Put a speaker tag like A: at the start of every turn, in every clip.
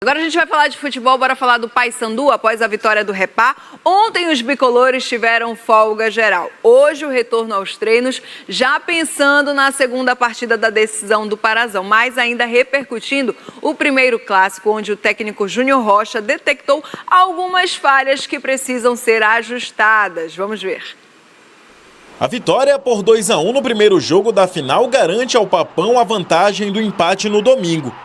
A: Agora a gente vai falar de futebol, bora falar do Paysandu após a vitória do Repá. Ontem os bicolores tiveram folga geral. Hoje o retorno aos treinos, já pensando na segunda partida da decisão do Parazão, mas ainda repercutindo o primeiro clássico, onde o técnico Júnior Rocha detectou algumas falhas que precisam ser ajustadas. Vamos ver.
B: A vitória por 2-1 no primeiro jogo da final garante ao Papão a vantagem do empate no domingo.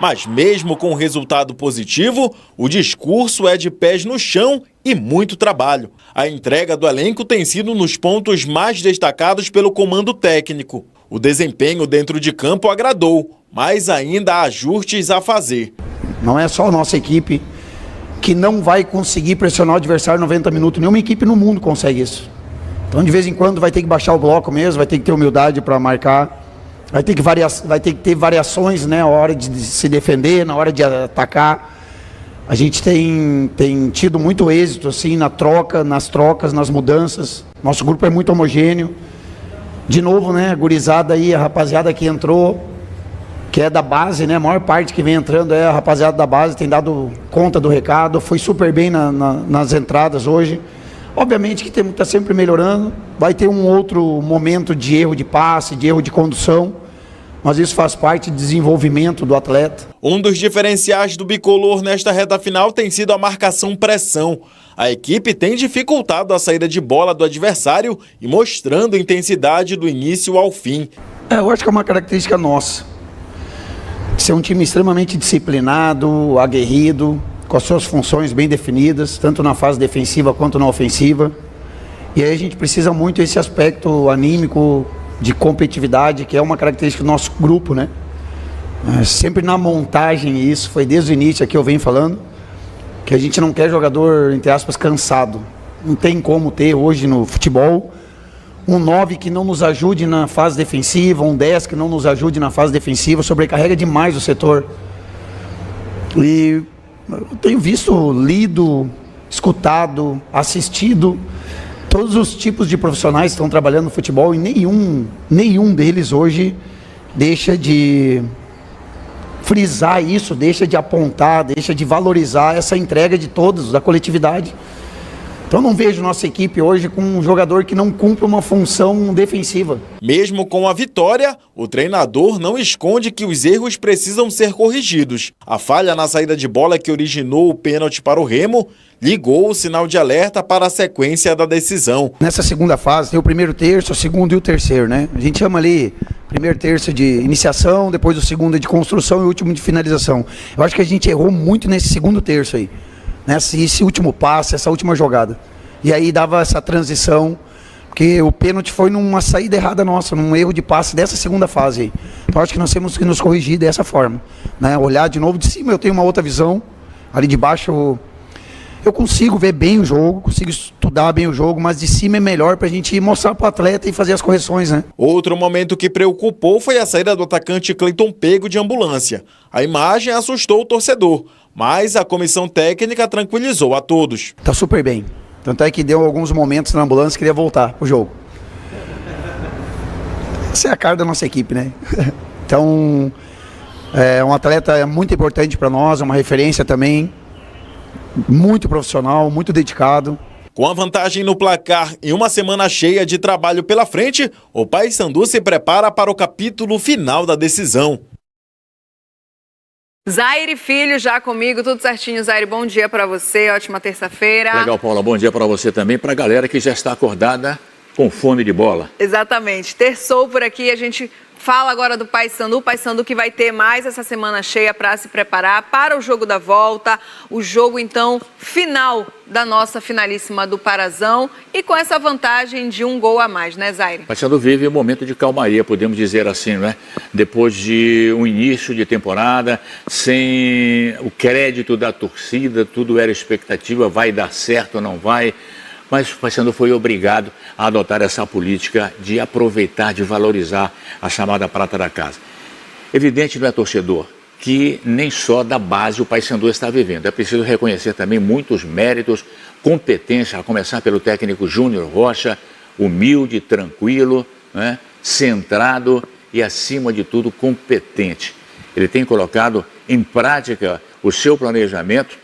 B: Mas mesmo com o resultado positivo, o discurso é de pés no chão e muito trabalho. A entrega do elenco tem sido nos pontos mais destacados pelo comando técnico. O desempenho dentro de campo agradou, mas ainda há ajustes a fazer.
C: Não é só a nossa equipe que não vai conseguir pressionar o adversário 90 minutos. Nenhuma equipe no mundo consegue isso. Então, de vez em quando, vai ter que baixar o bloco mesmo, vai ter que ter humildade para marcar. Vai ter que ter variações, né, na hora de se defender, na hora de atacar. A gente tem tido muito êxito assim, nas trocas, nas mudanças. Nosso grupo é muito homogêneo. De novo, né, a gurizada aí, a rapaziada que entrou, que é da base, né, a maior parte que vem entrando é a rapaziada da base, tem dado conta do recado, foi super bem nas entradas hoje. Obviamente que está sempre melhorando, vai ter um outro momento de erro de passe, de erro de condução, mas isso faz parte do desenvolvimento do atleta.
B: Um dos diferenciais do bicolor nesta reta final tem sido a marcação-pressão. A equipe tem dificultado a saída de bola do adversário e mostrando intensidade do início ao fim.
C: Eu acho que é uma característica nossa. Ser um time extremamente disciplinado, aguerrido, com as suas funções bem definidas, tanto na fase defensiva quanto na ofensiva. E aí a gente precisa muito desse aspecto anímico, de competitividade, que é uma característica do nosso grupo, né? Sempre na montagem, isso foi desde o início aqui eu venho falando, que a gente não quer jogador, entre aspas, cansado. Não tem como ter hoje no futebol um 9 que não nos ajude na fase defensiva, um 10 que não nos ajude na fase defensiva, sobrecarrega demais o setor. E eu tenho visto, lido, escutado, assistido todos os tipos de profissionais que estão trabalhando no futebol e nenhum deles hoje deixa de frisar isso, deixa de apontar, deixa de valorizar essa entrega de todos, da coletividade. Então não vejo nossa equipe hoje com um jogador que não cumpre uma função defensiva.
B: Mesmo com a vitória, o treinador não esconde que os erros precisam ser corrigidos. A falha na saída de bola que originou o pênalti para o Remo ligou o sinal de alerta para a sequência da decisão.
C: Nessa segunda fase tem o primeiro terço, o segundo e o terceiro, né? A gente chama ali primeiro terço de iniciação, depois o segundo é de construção e o último de finalização. Eu acho que a gente errou muito nesse segundo terço aí. Esse último passe, essa última jogada. E aí dava essa transição, porque o pênalti foi numa saída errada nossa, num erro de passe dessa segunda fase aí. Então acho que nós temos que nos corrigir dessa forma, né? Olhar de novo de cima, eu tenho uma outra visão, ali de baixo eu consigo ver bem o jogo, consigo estudar bem o jogo, mas de cima é melhor pra gente mostrar pro atleta e fazer as correções, né?
B: Outro momento que preocupou foi a saída do atacante Cleiton Pego de ambulância. A imagem assustou o torcedor, mas a comissão técnica tranquilizou a todos.
C: Tá super bem. Tanto é que deu alguns momentos na ambulância que queria voltar pro jogo. Essa é a cara da nossa equipe, né? Então, é um atleta muito importante para nós, é uma referência também, muito profissional, muito dedicado.
B: Com a vantagem no placar e uma semana cheia de trabalho pela frente, o Paysandu se prepara para o capítulo final da decisão.
A: Zaire Filho já comigo, tudo certinho, Zaire, bom dia para você, ótima terça-feira.
D: Legal, Paula, bom dia para você também, para a galera que já está acordada com fome de bola.
A: Exatamente, terçou por aqui, a gente fala agora do Paysandu, o Paysandu que vai ter mais essa semana cheia para se preparar para o jogo da volta, o jogo então final da nossa finalíssima do Parazão e com essa vantagem de 1 gol a mais, né, Zaire?
D: O Paysandu vive um momento de calmaria, podemos dizer assim, né? Depois de um início de temporada, sem o crédito da torcida, tudo era expectativa, vai dar certo ou não vai. Mas o Paysandu foi obrigado a adotar essa política de aproveitar, de valorizar a chamada prata da casa. Evidente, não é torcedor, que nem só da base o Paysandu está vivendo. É preciso reconhecer também muitos méritos, competência, a começar pelo técnico Júnior Rocha, humilde, tranquilo, né, centrado e, acima de tudo, competente. Ele tem colocado em prática o seu planejamento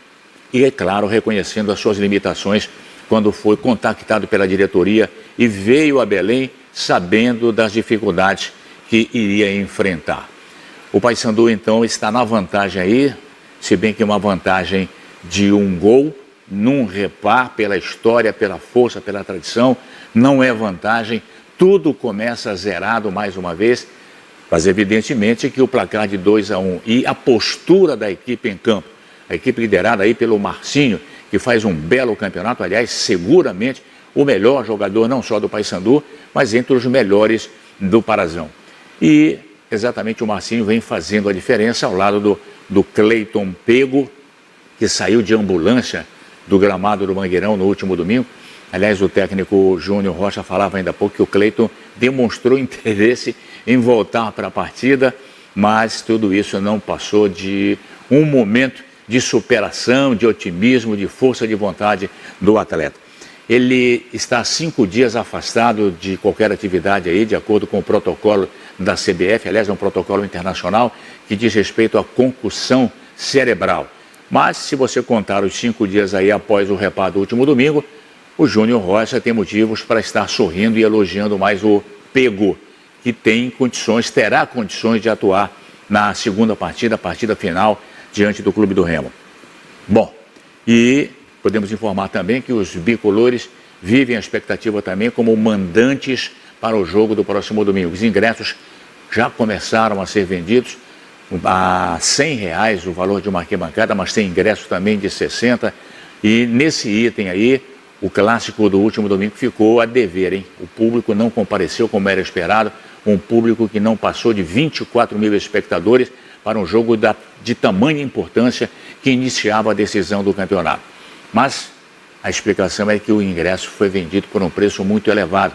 D: e, é claro, reconhecendo as suas limitações quando foi contactado pela diretoria e veio a Belém sabendo das dificuldades que iria enfrentar. O Paysandu, então, está na vantagem aí, se bem que uma vantagem de um gol, num repar, pela história, pela força, pela tradição, não é vantagem, tudo começa zerado mais uma vez, mas evidentemente que o placar de 2-1 e a postura da equipe em campo, a equipe liderada aí pelo Marcinho, que faz um belo campeonato, aliás, seguramente o melhor jogador não só do Paysandu, mas entre os melhores do Parazão. E exatamente o Marcinho vem fazendo a diferença ao lado do Cleiton Pego, que saiu de ambulância do gramado do Mangueirão no último domingo. Aliás, o técnico Júnior Rocha falava ainda há pouco que o Cleiton demonstrou interesse em voltar para a partida, mas tudo isso não passou de um momento de superação, de otimismo, de força de vontade do atleta. Ele está 5 dias afastado de qualquer atividade aí, de acordo com o protocolo da CBF, aliás, é um protocolo internacional que diz respeito à concussão cerebral. Mas, se você contar os 5 dias aí após o reparo do último domingo, o Júnior Rocha tem motivos para estar sorrindo e elogiando mais o Pego, que terá condições de atuar na segunda partida, a partida final, diante do Clube do Remo. Bom, e podemos informar também que os bicolores vivem a expectativa também como mandantes para o jogo do próximo domingo. Os ingressos já começaram a ser vendidos a R$100 o valor de uma arquibancada, mas tem ingresso também de 60. E nesse item aí, o clássico do último domingo ficou a dever, hein? O público não compareceu como era esperado, um público que não passou de 24 mil espectadores para um jogo de tamanha importância que iniciava a decisão do campeonato. Mas a explicação é que o ingresso foi vendido por um preço muito elevado,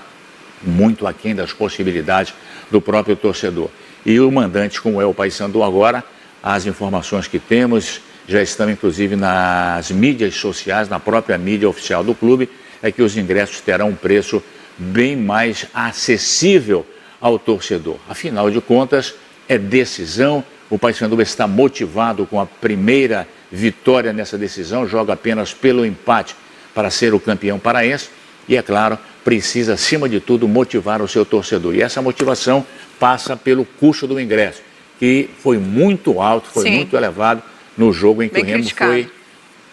D: muito aquém das possibilidades do próprio torcedor. E o mandante, como é o Paysandu agora, as informações que temos já estão inclusive nas mídias sociais, na própria mídia oficial do clube, é que os ingressos terão um preço bem mais acessível ao torcedor. Afinal de contas, é decisão, o Paysandu está motivado com a primeira vitória nessa decisão, joga apenas pelo empate para ser o campeão paraense e, é claro, precisa, acima de tudo, motivar o seu torcedor. E essa motivação passa pelo custo do ingresso, que foi muito alto, foi muito elevado no jogo em que o Remo foi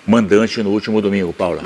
D: mandante no último domingo, Paula.